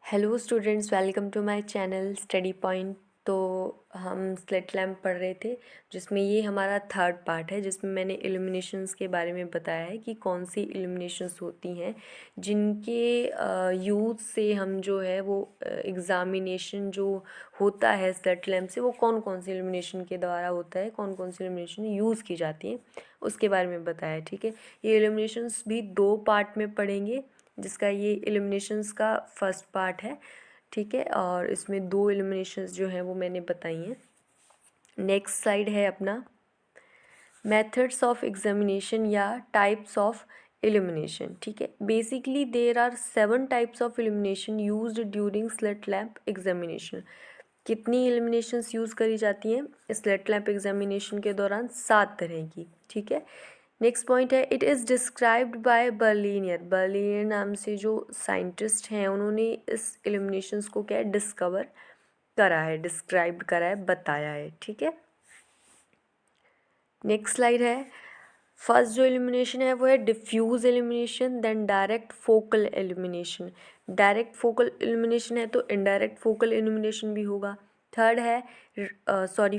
Hello students, welcome to my channel study point. तो हम slit lamp पढ़ रहे थे, जिसमें ये हमारा थर्ड पार्ट है, जिसमें मैंने इल्यूमिनेशंस के बारे में बताया है कि कौन सी इल्यूमिनेशंस होती हैं जिनके यूज़ से हम जो है वो एग्ज़ामिनेशन जो होता है स्लिट लैम्प से, वो कौन कौन सी इल्यूमिनेशन के द्वारा होता है, कौन कौन सी इल्यूमिनेशन यूज़ की जाती है, उसके बारे में बताया। ठीक है, ये इल्यूमिनेशंस भी दो पार्ट में पढ़ेंगे, जिसका ये इल्यूमिनेशंस का फर्स्ट पार्ट है। ठीक है, और इसमें दो इल्यूमिनेशंस जो हैं वो मैंने बताई हैं। नेक्स्ट स्लाइड है अपना मेथड्स ऑफ एग्जामिनेशन या टाइप्स ऑफ इल्यूमिनेशन। ठीक है, basically there are 7 types of illumination used during slit lamp examination. कितनी इल्यूमिनेशंस यूज़ करी जाती हैं स्लिट लैम्प एग्जामिनेशन के दौरान? 7 तरह की। ठीक है, नेक्स्ट पॉइंट है इट इज़ डिस्क्राइब्ड बाय बर्लिनियर। बर्लिनियर नाम से जो साइंटिस्ट हैं, उन्होंने इस इल्यूमिनेशंस को क्या डिस्कवर करा है, डिस्क्राइब करा है, बताया है। ठीक है, नेक्स्ट स्लाइड है। फर्स्ट जो इल्यूमिनेशन है वो है diffuse illumination, then direct focal illumination. Direct focal illumination है तो इनडायरेक्ट फोकल इल्यूमिनेशन भी होगा। थर्ड है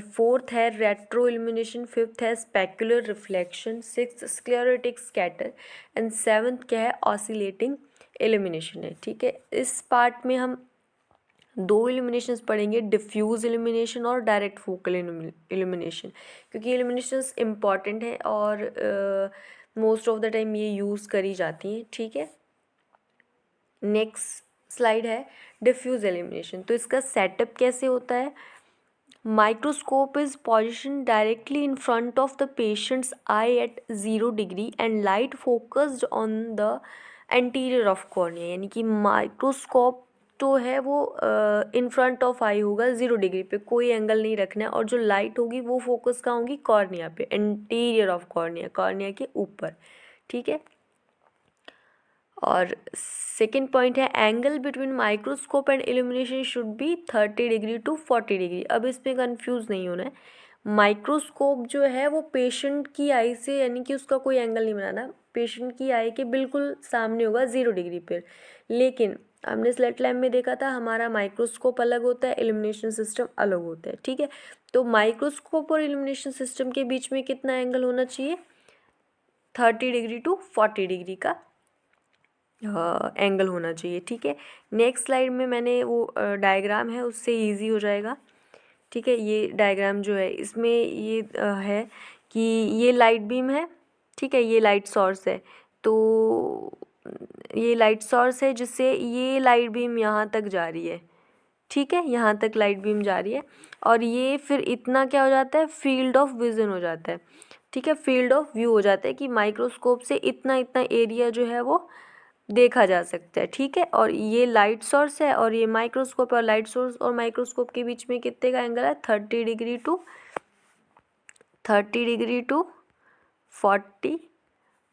फोर्थ है रेट्रो इल्यूमिनेशन, फिफ्थ है specular reflection, sixth sclerotic scatter and seventh क्या है ऑसिलेटिंग इल्यूमिनेशन है। ठीक है, इस पार्ट में हम दो इल्यूमिनेशंस पढ़ेंगे, डिफ्यूज इल्यूमिनेशन और डायरेक्ट फोकल इल्यूमिनेशन, क्योंकि इल्यूमिनेशंस इम्पॉर्टेंट हैं और मोस्ट ऑफ द टाइम ये यूज़ करी जाती हैं। ठीक है, नेक्स्ट स्लाइड है डिफ्यूज इल्यूमिनेशन। तो इसका सेटअप कैसे होता है? Microscope is position directly in front of the patient's eye at 0 degree and light focused on the anterior of cornea. यानी कि माइक्रोस्कोप तो है वो इन फ्रंट ऑफ आई होगा 0 डिग्री पे, कोई एंगल नहीं रखना है, और जो लाइट होगी वो फोकस कहाँ होगी? कॉर्निया पे, एंटीरियर ऑफ कॉर्निया, कॉर्निया के ऊपर। ठीक है, और सेकेंड पॉइंट है angle between microscope and illumination should be 30 degree to 40 degree. अब इसमें कंफ्यूज नहीं होना है। माइक्रोस्कोप जो है वो पेशेंट की आई से, यानी कि उसका कोई एंगल नहीं बनाना, पेशेंट की आई के बिल्कुल सामने होगा 0 डिग्री पर। लेकिन हमने स्लिट लैम्प में देखा था हमारा माइक्रोस्कोप अलग होता है, इल्यूमिनेशन सिस्टम अलग होता है। ठीक है, तो माइक्रोस्कोप और इल्यूमिनेशन सिस्टम के बीच में कितना एंगल होना चाहिए? 30 डिग्री टू 40 डिग्री का एंगल होना चाहिए। ठीक है, नेक्स्ट स्लाइड में मैंने वो डायग्राम है, उससे इजी हो जाएगा। ठीक है, ये डायग्राम जो है इसमें ये है कि ये लाइट बीम है। ठीक है, ये लाइट सोर्स है, तो ये लाइट सोर्स है जिससे ये लाइट बीम यहाँ तक जा रही है। ठीक है, यहाँ तक लाइट बीम जा रही है, और ये फिर इतना क्या हो जाता है? फील्ड ऑफ विजन हो जाता है। ठीक है, फील्ड ऑफ व्यू हो जाता है कि माइक्रोस्कोप से इतना इतना एरिया जो है वो देखा जा सकता है। ठीक है, और ये लाइट सोर्स है और ये माइक्रोस्कोप, और लाइट सोर्स और माइक्रोस्कोप के बीच में कितने का एंगल है? 30 डिग्री टू 40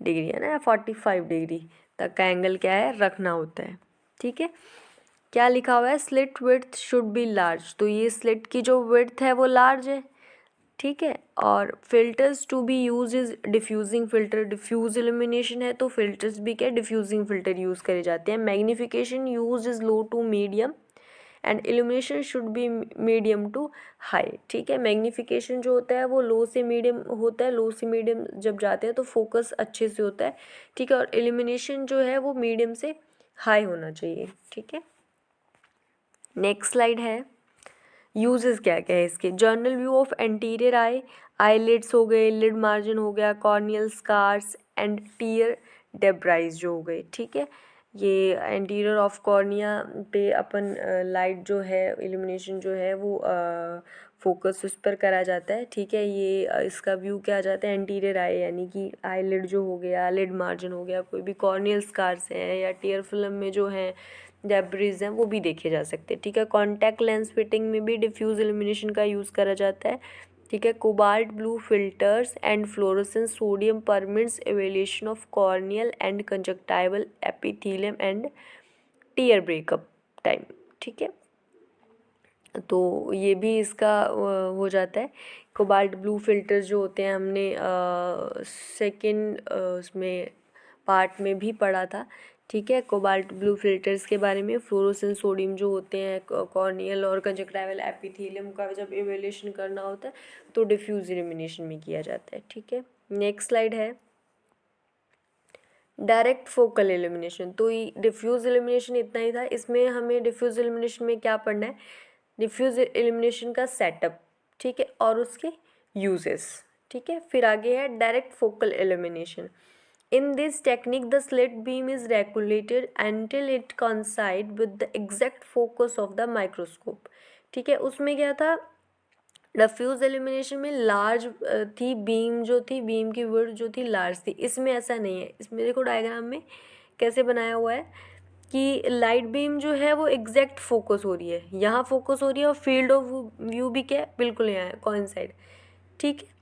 डिग्री है ना, 45 डिग्री तक का एंगल क्या है? रखना होता है। ठीक है, क्या लिखा हुआ है? Slit width should be large. तो ये स्लिट की जो विड्थ है वो लार्ज है। ठीक है, और filters to be use is diffusing filter. Diffuse illumination है तो फिल्टर्स भी क्या? डिफ्यूजिंग फिल्टर यूज़ करे जाते हैं। Magnification use is low to medium and illumination should be medium to high. ठीक है, मैग्नीफिकेशन जो होता है वो लो से मीडियम होता है, लो से मीडियम जब जाते हैं तो फोकस अच्छे से होता है। ठीक है, और इल्यूमिनेशन जो है वो मीडियम से हाई होना चाहिए। ठीक है, नेक्स्ट स्लाइड है यूजेस क्या क्या है इसके। Journal view of anterior I, eyelids हो गए, लिड मार्जिन हो गया, कॉर्नियल स्कार्स एंड टीयर डेब्राइज जो हो गए। ठीक है, ये एंटीरियर ऑफ कॉर्निया पे अपन लाइट जो है, इल्यूमिनेशन जो है वो फोकस उस पर करा जाता है। ठीक है, ये इसका व्यू क्या आ जाता है? एंटीरियर आई, यानी कि आई लिड जो हो गया, लिड मार्जिन हो गया, कोई भी कॉर्नियल स्कार्स हैं या टीयर फिल्म में जो हैं डेब्रीज हैं वो भी देखे जा सकते हैं। ठीक है, कॉन्टैक्ट लेंस फिटिंग में भी डिफ्यूज इल्यूमिनेशन का यूज़ करा जाता है। ठीक है, cobalt blue filters and fluorescence sodium permits evaluation of corneal and conjunctival epithelium and tear breakup time. ठीक है, तो ये भी इसका हो जाता है। कोबाल्ट ब्लू फिल्टर्स जो होते हैं हमने सेकंड उसमें पार्ट में भी पढ़ा था। ठीक है। कोबाल्ट ब्लू फिल्टर्स के बारे में, फ्लोरोसेंट सोडियम जो होते हैं कॉर्नियल और कंजक्टिवल एपिथेलियम का जब इवेल्यूशन करना होता है तो डिफ्यूज इल्यूमिनेशन में किया जाता है। ठीक है। नेक्स्ट स्लाइड है डायरेक्ट फोकल इल्यूमिनेशन। तो डिफ्यूज इल्यूमिनेशन इतना ही था। इसमें हमें डिफ्यूज इल्यूमिनेशन में क्या पढ़ना है, डिफ्यूज इल्यूमिनेशन का सेटअप, ठीक है, और उसके यूजेस। ठीक है। फिर आगे है direct focal illumination. In this technique, the slit beam is regulated until it coincide with the exact focus of the microscope. ठीक है। उसमें क्या था, डिफ्यूज एल्यूमिनेशन में लार्ज थी बीम, जो थी बीम की विड्थ जो थी लार्ज थी। इसमें ऐसा नहीं है। इसमें देखो डायग्राम में कैसे बनाया हुआ है कि लाइट बीम जो है वो एग्जैक्ट फोकस हो रही है, यहाँ फोकस हो रही है, और फील्ड ऑफ व्यू भी क्या है, बिल्कुल यहाँ है, कोइंसाइड। ठीक है।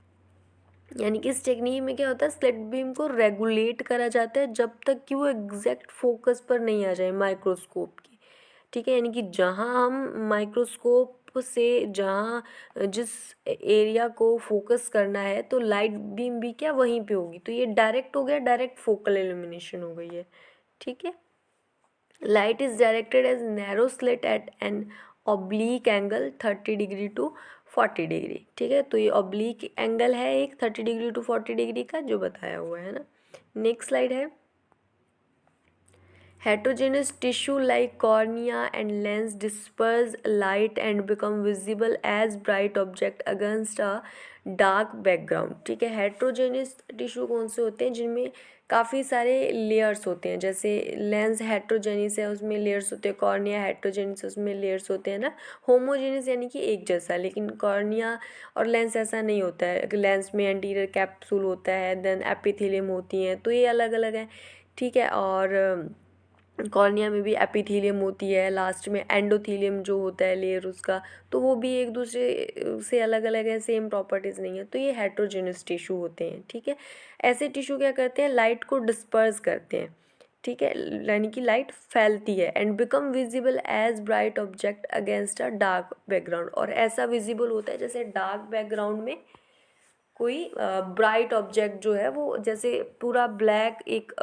यानी कि इस टेक्निक में क्या होता है, स्लिट बीम को रेगुलेट करा जाता है जब तक कि वो एग्जैक्ट फोकस पर नहीं आ जाए माइक्रोस्कोप की। ठीक है। यानी कि जहाँ हम माइक्रोस्कोप से जहाँ जिस एरिया को फोकस करना है तो लाइट बीम भी क्या वहीं पे होगी। तो ये डायरेक्ट हो गया, डायरेक्ट फोकल इल्यूमिनेशन हो गई है। ठीक है। Light is directed as narrow slit at an oblique angle 30 degree to 40 degree. ठीक है। तो ये ऑब्लीक एंगल है एक 30 डिग्री टू 40 डिग्री का जो बताया हुआ है ना। नेक्स्ट स्लाइड है heterogeneous tissue like cornea and lens disperse light and become visible as bright object against a dark background। ठीक है। हेट्रोजेनियस टिश्यू कौन से होते हैं, जिनमें काफ़ी सारे लेयर्स होते हैं। जैसे लेंस हेट्रोजेनियस है, उसमें लेयर्स होते हैं। कॉर्निया हेट्रोजेनियस, उसमें लेयर्स होते हैं ना। होमोजेनियस यानी कि एक जैसा, लेकिन कॉर्निया और लेंस ऐसा नहीं होता है। लेंस में एंटीरियर कैप्सूल होता है, देन एपिथेलियम होती हैं, तो ये अलग अलग है। ठीक है। और कॉर्निया में भी एपिथेलियम होती है, लास्ट में एंडोथेलियम जो होता है लेयर उसका, तो वो भी एक दूसरे से अलग अलग है, सेम प्रॉपर्टीज़ नहीं है। तो ये हेट्रोजेनस टिश्यू होते हैं। ठीक है। ऐसे टिश्यू क्या करते हैं, लाइट को डिस्पर्स करते हैं। ठीक है। यानी कि लाइट फैलती है and become visible as bright object against a dark background. और ऐसा विजिबल होता है जैसे डार्क बैकग्राउंड में कोई ब्राइट ऑब्जेक्ट जो है वो, जैसे पूरा ब्लैक एक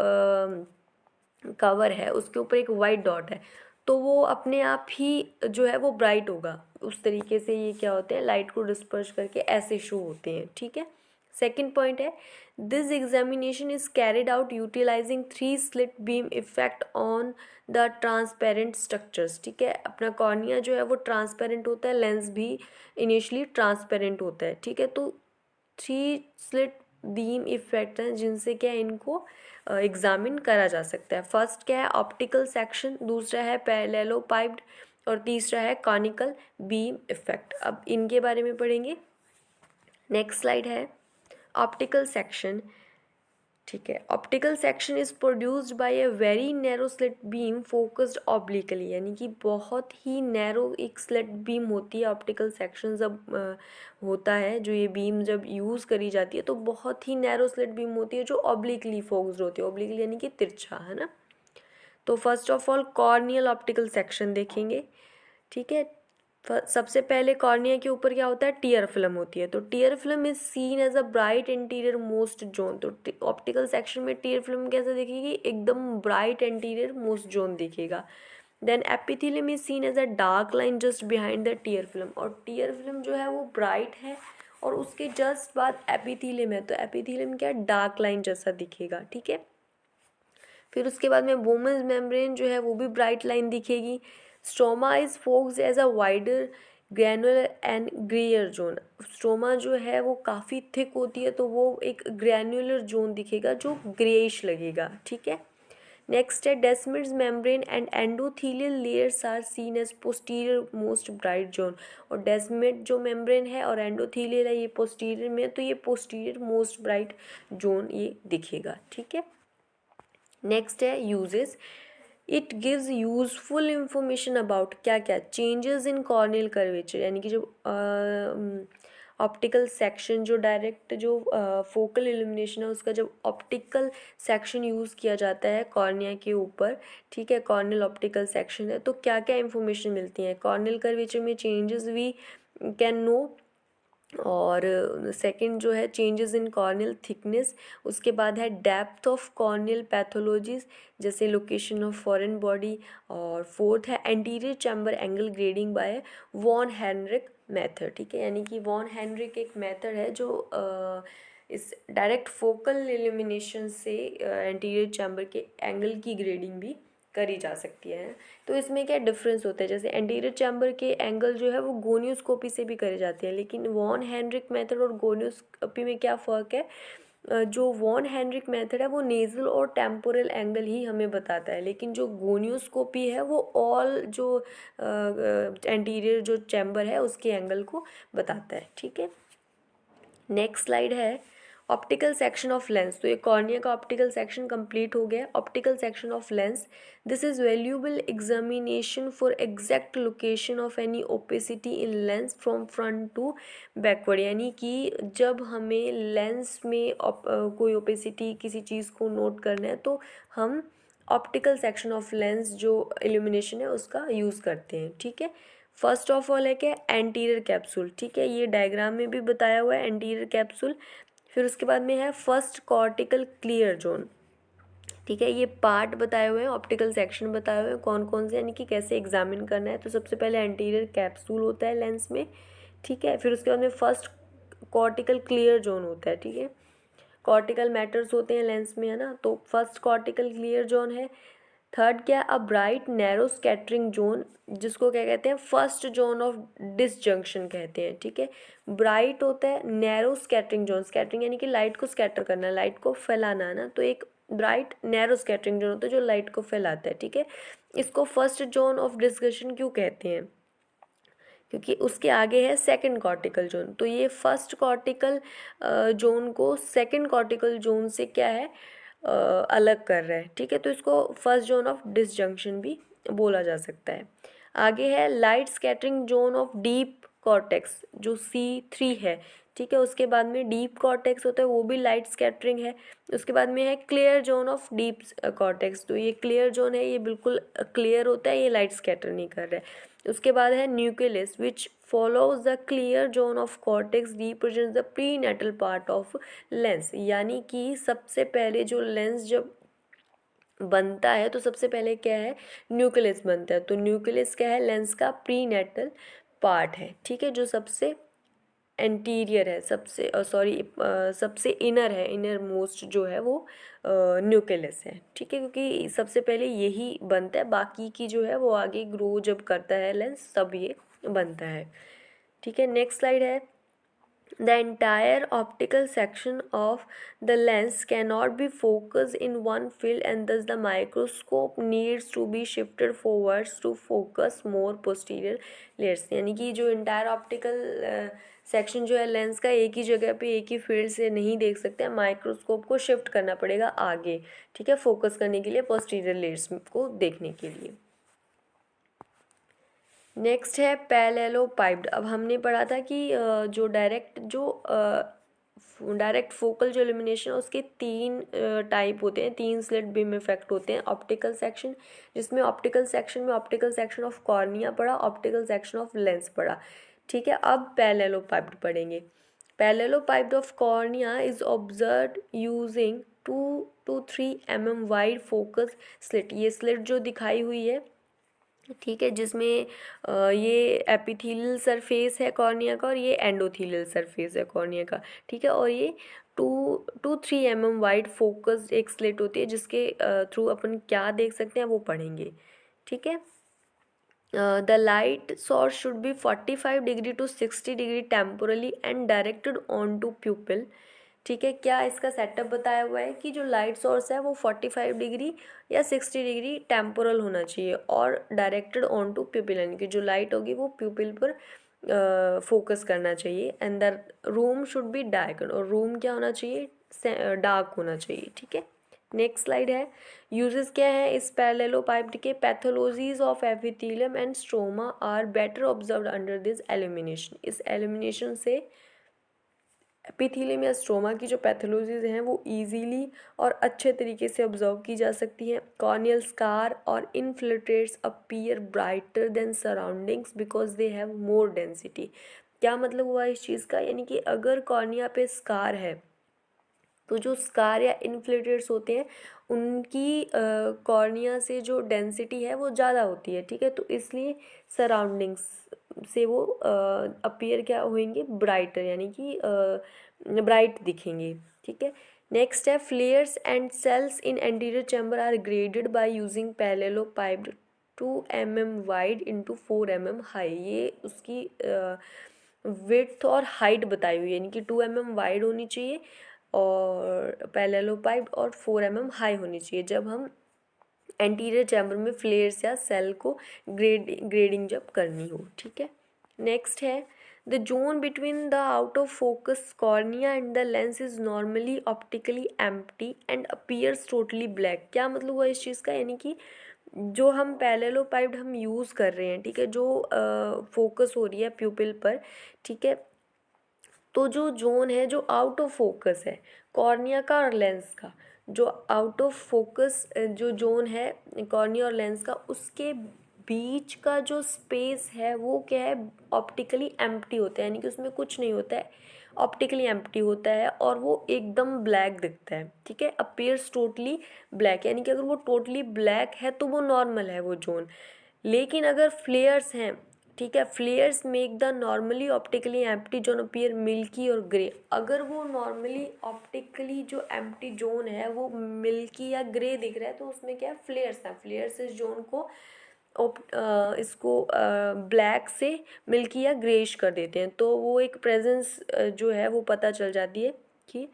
कवर है, उसके ऊपर एक वाइट डॉट है, तो वो अपने आप ही जो है वो ब्राइट होगा। उस तरीके से ये क्या होते हैं, लाइट को डिस्पर्स करके ऐसे शो होते हैं। ठीक है। सेकंड पॉइंट है this examination is carried out utilising 3 slit beam effect on the transparent structures. ठीक है। अपना कॉर्निया जो है वो ट्रांसपेरेंट होता है, लेंस भी इनिशियली ट्रांसपेरेंट होता है। ठीक है। तो 3 स्लिट बीम इफेक्ट हैं जिनसे क्या इनको एग्जामिन करा जा सकता है। फर्स्ट क्या है, ऑप्टिकल सेक्शन, दूसरा है पैरेललोपाइप्ड, और तीसरा है कॉनिकल बीम इफेक्ट। अब इनके बारे में पढ़ेंगे। नेक्स्ट स्लाइड है ऑप्टिकल सेक्शन। ठीक है। Optical section is produced by a very narrow slit beam focused obliquely. यानी कि बहुत ही नैरो एक स्लिट बीम होती है। ऑप्टिकल सेक्शन जब होता है, जो ये बीम जब यूज़ करी जाती है तो बहुत ही नैरो स्लिट बीम होती है जो ऑब्लिकली फोकस्ड होती है। ऑब्लिकली यानी कि तिरछा, है ना। तो first of all corneal optical section देखेंगे। ठीक है। सबसे पहले कॉर्निया के ऊपर क्या होता है, टीयर फिल्म होती है। तो tear film is seen as a bright interior most zone. तो ऑप्टिकल सेक्शन में टीयर फिल्म कैसे दिखेगी, एकदम ब्राइट इंटीरियर मोस्ट जोन दिखेगा। Then epithelium is seen as a dark line just behind the tear film. और tear film जो है वो ब्राइट है और उसके जस्ट बाद एपिथेलियम है, तो एपिथेलियम क्या डार्क लाइन जैसा दिखेगा। ठीक है। फिर उसके बाद में बोमन्स मेम्ब्रेन जो है वो भी ब्राइट लाइन दिखेगी। Stroma is focused as a wider granular and greyer zone. Stroma जो है वो काफ़ी थिक होती है, तो वो एक ग्रैनुलर जोन दिखेगा जो ग्रेइश लगेगा। ठीक है। नेक्स्ट है Descemet's membrane and endothelial layers are seen as posterior most bright zone. और डेस्मिड जो मेम्ब्रेन है और एंडोथेलियल है ये पोस्टीरियर में, तो ये पोस्टीरियर मोस्ट ब्राइट जोन ये दिखेगा। ठीक है। नेक्स्ट है uses. It gives useful information about क्या क्या चेंजेस इन कॉर्नियल कर्वेचर। यानी कि जो ऑप्टिकल सेक्शन जो डायरेक्ट जो फोकल इल्यूमिनेशन है उसका जब ऑप्टिकल सेक्शन यूज़ किया जाता है कॉर्निया के ऊपर, ठीक है, कॉर्नियल ऑप्टिकल सेक्शन है, तो क्या क्या इंफॉर्मेशन मिलती है। कॉर्नियल कर्वेचर में चेंजेस वी कैन नो और सेकंड जो है चेंजेस इन कॉर्नियल थिकनेस, उसके बाद है डेप्थ ऑफ कॉर्नियल पैथोलॉजीज जैसे लोकेशन ऑफ फॉरेन बॉडी, और फोर्थ है anterior chamber angle grading by Van Herick method. ठीक है, यानी कि वॉन हेनरिक एक मेथड है जो इस डायरेक्ट फोकल इल्यूमिनेशन से एंटीरियर चैम्बर के एंगल की ग्रेडिंग भी करी जा सकती है। तो इसमें क्या डिफरेंस होता है, जैसे एंटीरियर चैम्बर के एंगल जो है वो गोनियोस्कोपी से भी करे जाते हैं, लेकिन वॉन हेनरिक मेथड और गोनियोस्कोपी में क्या फ़र्क है, जो वॉन हेनरिक मेथड है वो नेज़ल और टेम्पोरल एंगल ही हमें बताता है, लेकिन जो गोनियोस्कोपी है वो ऑल जो एंटीरियर जो चैम्बर है उसके एंगल को बताता है। ठीक है, नेक्स्ट स्लाइड है ऑप्टिकल सेक्शन ऑफ लेंस। तो ये कॉर्निया का ऑप्टिकल सेक्शन कंप्लीट हो गया। Optical section of lens, this is valuable examination for exact location of any opacity in lens from front to backward, यानी कि जब हमें लेंस में कोई ओपेसिटी किसी चीज़ को नोट करना है तो हम ऑप्टिकल सेक्शन ऑफ लेंस जो इल्यूमिनेशन है उसका यूज़ करते हैं। ठीक है, फर्स्ट ऑफ ऑल है क्या, एंटीरियर कैप्सूल। ठीक है, ये डायग्राम में भी बताया हुआ है एंटीरियर कैप्सूल। फिर उसके बाद में है फर्स्ट कॉर्टिकल क्लियर जोन। ठीक है, ये पार्ट बताए हुए हैं, ऑप्टिकल सेक्शन बताए हुए हैं कौन कौन से, यानी कि कैसे एग्जामिन करना है। तो सबसे पहले एंटीरियर कैप्सूल होता है लेंस में। ठीक है, फिर उसके बाद में फर्स्ट कॉर्टिकल क्लियर जोन होता है। ठीक है, कॉर्टिकल मैटर्स होते हैं लेंस में, है ना, तो फर्स्ट कॉर्टिकल क्लियर जोन है। थर्ड क्या, a bright narrow scattering zone, जिसको क्या कहते हैं, फर्स्ट जोन ऑफ डिसजंक्शन कहते हैं। ठीक है, ब्राइट होता है, नैरो स्कैटरिंग जोन, स्कैटरिंग यानी कि लाइट को स्कैटर करना, लाइट को फैलाना, है ना, तो एक ब्राइट नैरो स्कैटरिंग जोन होता है जो लाइट को फैलाता है। ठीक है, इसको फर्स्ट जोन ऑफ डिस्कशन क्यों कहते हैं, क्योंकि उसके आगे है सेकंड कॉर्टिकल जोन। तो ये फर्स्ट कॉर्टिकल जोन को सेकंड कॉर्टिकल जोन से क्या है, अलग कर रहा है। ठीक है, तो इसको फर्स्ट जोन ऑफ डिसजंक्शन भी बोला जा सकता है। आगे है light scattering zone of deep cortex जो C3 है। ठीक है, उसके बाद में डीप कॉर्टेक्स होता है, वो भी लाइट स्कैटरिंग है। उसके बाद में है clear zone of deep cortex, तो ये क्लियर जोन है, ये बिल्कुल क्लियर होता है, ये लाइट स्कैटर नहीं कर रहा है। उसके बाद है nucleus which follows the clear zone of cortex represents the prenatal part of lens, यानी कि सबसे पहले जो लेंस जब बनता है तो सबसे पहले क्या है, न्यूक्लियस बनता है। तो न्यूक्लियस क्या है, लेंस का प्रीनेटल पार्ट है। ठीक है, जो सबसे एंटीरियर है, सबसे सबसे इनर है, इनर मोस्ट जो है वो न्यूक्लियस है। ठीक है, क्योंकि सबसे पहले यही बनता है, बाकी की जो है वो आगे ग्रो जब करता है लेंस तब ये बनता है। ठीक है, नेक्स्ट स्लाइड है the entire optical section of the lens cannot be focused in one field and thus the microscope needs to be shifted forwards to focus more posterior layers, यानी कि जो entire optical सेक्शन जो है lens का एक ही जगह पे एक ही फील्ड से नहीं देख सकते हैं, माइक्रोस्कोप को शिफ्ट करना पड़ेगा आगे। ठीक है, फोकस करने के लिए, पोस्टीरियर लेयर्स को देखने के लिए। नेक्स्ट है पैरेललोपाइप्ड। अब हमने पढ़ा था कि जो डायरेक्ट फोकल जो इल्यूमिनेशन है उसके तीन टाइप होते हैं, तीन स्लिट बीम इफेक्ट होते हैं। ऑप्टिकल सेक्शन, जिसमें ऑप्टिकल सेक्शन में ऑप्टिकल सेक्शन ऑफ कॉर्निया पढ़ा, ऑप्टिकल सेक्शन ऑफ लेंस पढ़ा। ठीक है, अब पैरेललोपाइप्ड पढ़ेंगे। Parallelepiped of cornea is observed using 2 to 3 mm wide focus slit. ये स्लिट जो दिखाई हुई है, ठीक है, जिसमें ये एपिथेलियल सरफेस है कॉर्निया का और ये एंडोथेलियल सरफेस है कॉर्निया का। ठीक है, और ये 2 to 3 mm वाइड फोकस एक स्लिट होती है जिसके थ्रू अपन क्या देख सकते हैं वो पढ़ेंगे। ठीक है, the light source should be 45 degree to 60 degree temporally and directed on to pupil. ठीक है, क्या इसका सेटअप बताया हुआ है कि जो लाइट सोर्स है वो 45 डिग्री या 60 डिग्री टेम्पोरल होना चाहिए और डायरेक्टेड ऑन टू प्यूपिल, यानी कि जो लाइट होगी वो प्यूपिल पर फोकस करना चाहिए। And the room should be dark, और रूम क्या होना चाहिए, डार्क होना चाहिए। ठीक है, नेक्स्ट स्लाइड है यूजेस क्या है इस पैरेललोपाइप्ड के। Pathologies of epithelium and stroma are better observed under this illumination. इस एल्यूमिनेशन से एपिथेलियम या स्ट्रोमा की जो पैथोलॉजीज हैं वो इजीली और अच्छे तरीके से ऑब्जर्व की जा सकती हैं। कॉर्नियल स्कार और infiltrates appear brighter then surroundings because they have more density. क्या मतलब हुआ इस चीज़ का, यानी कि अगर कॉर्निया पे स्कार है तो जो स्कार या इन्फ्लेटेड्स होते हैं उनकी कॉर्निया से जो डेंसिटी है वो ज़्यादा होती है, ठीक है। तो इसलिए सराउंडिंग्स से वो अपीयर क्या होंगे, ब्राइटर, यानी कि ब्राइट दिखेंगे, ठीक है। नेक्स्ट है flares and cells in anterior chamber are graded by using parallelepiped 2 mm wide into 4 mm high. ये उसकी विड्थ और हाइट बताई हुई है, यानी कि 2 mm वाइड होनी चाहिए और पैरेललोपाइप्ड और 4 mm हाई होनी चाहिए जब हम एंटीरियर चैम्बर में फ्लेयर्स या सेल को ग्रेडिंग जब करनी हो, ठीक है। नेक्स्ट है the zone between the out of focus cornea and the lens is normally optically empty and appears totally black. क्या मतलब हुआ इस चीज़ का, यानी कि जो हम पैरेललोपाइप्ड हम यूज़ कर रहे हैं, ठीक है, जो फोकस हो रही है प्यूपिल पर, ठीक है, तो जो जोन है जो आउट ऑफ फोकस है कॉर्निया का और लेंस का, जो आउट ऑफ फोकस जो जोन है कॉर्निया और लेंस का, उसके बीच का जो स्पेस है वो क्या है, ऑप्टिकली एम्प्टी होता है, यानी कि उसमें कुछ नहीं होता है, ऑप्टिकली एम्प्टी होता है और वो एकदम ब्लैक दिखता है, ठीक है। अपीयर्स टोटली ब्लैक, यानी कि अगर वो टोटली ब्लैक है तो वो नॉर्मल है वो जोन। लेकिन अगर फ्लेयर्स हैं, ठीक है, फ्लेयर्स make the normally optically empty zone appear milky और ग्रे। अगर वो नॉर्मली ऑप्टिकली जो एम्प्टी जोन है वो मिल्की या ग्रे दिख रहा है तो उसमें क्या है, फ्लेयर्स हैं। फ्लेयर्स इस जोन को इसको ब्लैक से मिल्की या ग्रेइश कर देते हैं, तो वो एक प्रेजेंस जो है वो पता चल जाती है कि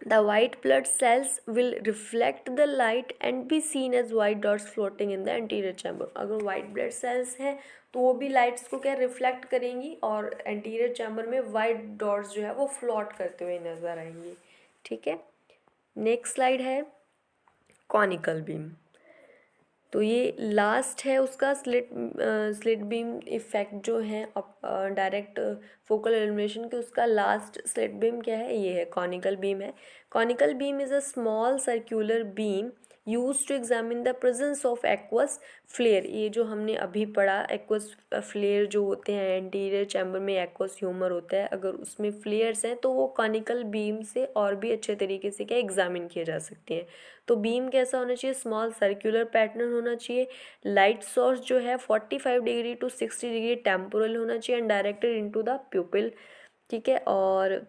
the white blood cells will reflect the light and be seen as white dots floating in the anterior chamber। अगर white blood cells हैं तो वो भी लाइट्स को क्या रिफ्लेक्ट करेंगी और एंटीरियर चैम्बर में वाइट डॉट्स जो है वो फ्लोट करते हुए नजर आएंगी, ठीक है। नेक्स्ट स्लाइड है कॉनिकल बीम। तो ये लास्ट है उसका स्लिट बीम इफेक्ट जो है डायरेक्ट फोकल इल्यूमिनेशन के, उसका लास्ट स्लिट बीम क्या है, ये है कॉनिकल बीम है। Conical beam is a small circular beam use to examine the presence of aqueous flare. ये जो हमने अभी पढ़ा, एक्वस फ्लेयर जो होते हैं एंटीरियर चैम्बर में एक्वस ह्यूमर होता है, अगर उसमें फ्लेयर्स हैं तो वो कॉनिकल बीम से और भी अच्छे तरीके से क्या एग्जामिन किए जा सकते हैं। तो बीम कैसा होना चाहिए, स्मॉल सर्कुलर पैटर्न होना चाहिए, लाइट सोर्स जो है 45 डिग्री टू 60 डिग्री टेम्पोरल होना चाहिए and directed into the pupil, ठीक है। और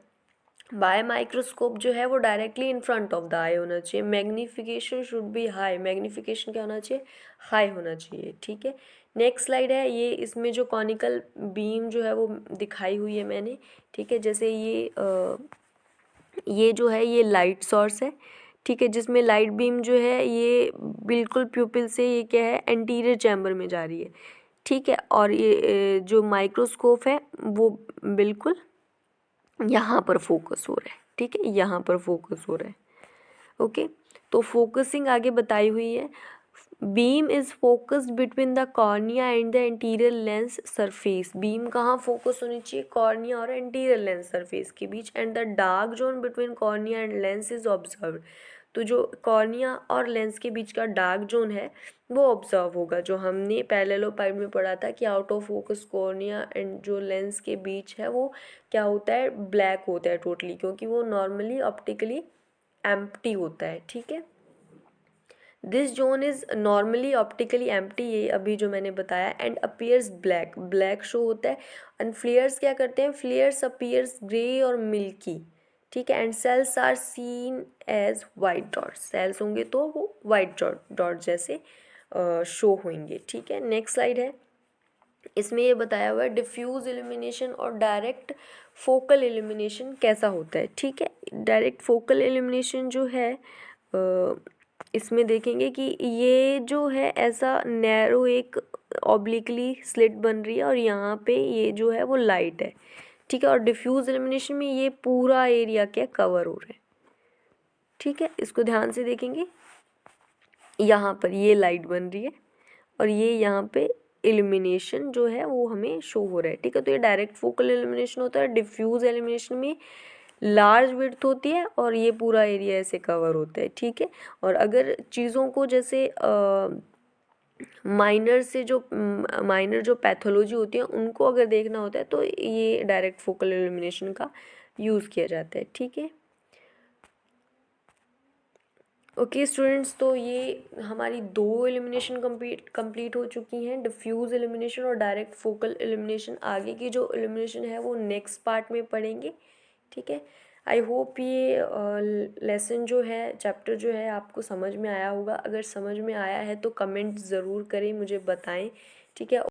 बाय माइक्रोस्कोप जो है वो directly in front of the eye होना चाहिए। Magnification should be high, magnification क्या होना चाहिए, हाई होना चाहिए, ठीक है। नेक्स्ट स्लाइड है ये, इसमें जो कॉनिकल बीम जो है वो दिखाई हुई है मैंने, ठीक है। जैसे ये जो है ये लाइट सोर्स है, ठीक है, जिसमें लाइट बीम जो है ये बिल्कुल प्यूपिल से ये क्या है एंटीरियर चैम्बर में जा रही है, ठीक है। और ये जो माइक्रोस्कोप है वो बिल्कुल यहाँ पर फोकस हो रहा है, ठीक है, यहाँ पर फोकस हो रहा है, ओके। तो फोकसिंग आगे बताई हुई है। Beam is focused between the cornea and the anterior lens surface. Beam कहाँ फोकस होनी चाहिए, कॉर्निया और एंटीरियर लेंस सरफेस के बीच, and the dark zone between cornea and lens is observed. तो जो कॉर्निया और लेंस के बीच का डार्क जोन है वो ऑब्जर्व होगा, जो हमने पैरेललोपाइड में पढ़ा था कि out of focus cornea and जो लेंस के बीच है वो क्या होता है, ब्लैक होता है टोटली, क्योंकि वो नॉर्मली ऑप्टिकली एम्प्टी होता है, ठीक है। This zone is normally optically empty, ये अभी जो मैंने बताया, and appears black, black show होता है। एंड फ्लेयर्स क्या करते हैं, फ्लेयर्स अपीयर्स ग्रे और मिल्की, ठीक है। And cells are seen as white dots, cells होंगे तो वो वाइट डॉट जैसे शो होंगे, ठीक है। नेक्स्ट स्लाइड है, इसमें ये बताया हुआ है डिफ्यूज इल्यूमिनेशन और डायरेक्ट फोकल इल्यूमिनेशन कैसा होता है, ठीक है। डायरेक्ट फोकल इल्यूमिनेशन जो है इसमें देखेंगे कि ये जो है ऐसा नैरो एक ऑब्लिकली स्लिट बन रही है और यहाँ पे ये जो है वो लाइट है, ठीक है। और डिफ्यूज इल्यूमिनेशन में ये पूरा एरिया क्या कवर हो रहा है, ठीक है। इसको ध्यान से देखेंगे, यहाँ पर ये लाइट बन रही है और ये यहाँ पे इल्यूमिनेशन जो है वो हमें शो हो रहा है, ठीक है। तो ये डायरेक्ट फोकल इल्यूमिनेशन होता है। डिफ्यूज इल्यूमिनेशन में लार्ज विड्थ होती है और ये पूरा एरिया ऐसे कवर होता है, ठीक है। और अगर चीज़ों को जैसे माइनर से जो माइनर जो पैथोलॉजी होती है उनको अगर देखना होता है तो ये डायरेक्ट फोकल इल्यूमिनेशन का यूज़ किया जाता है। ठीक है, ओके स्टूडेंट्स, तो ये हमारी 2 एलिमिनेशन कंप्लीट हो चुकी हैं, डिफ्यूज़ एलिमिनेशन और डायरेक्ट फोकल एलिमिनेशन। आगे की जो एलिमिनेशन है वो नेक्स्ट पार्ट में पढ़ेंगे। ठीक है, आई होप ये लेसन जो है, चैप्टर जो है आपको समझ में आया होगा। अगर समझ में आया है तो कमेंट ज़रूर करें, मुझे बताएं। ठीक है।